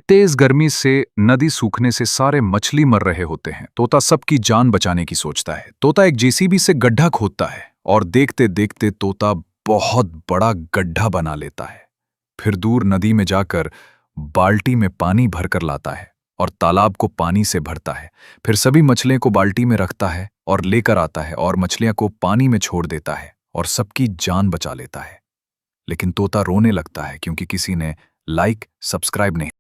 तेज गर्मी से नदी सूखने से सारे मछली मर रहे होते हैं। तोता सबकी जान बचाने की सोचता है। तोता एक जेसीबी से गड्ढा खोदता है और देखते देखते तोता बहुत बड़ा गड्ढा बना लेता है। फिर दूर नदी में जाकर बाल्टी में पानी भरकर लाता है और तालाब को पानी से भरता है। फिर सभी मछलियों को बाल्टी में रखता है और लेकर आता है और मछलियों को पानी में छोड़ देता है और सबकी जान बचा लेता है। लेकिन तोता रोने लगता है क्योंकि किसी ने लाइक सब्सक्राइब नहीं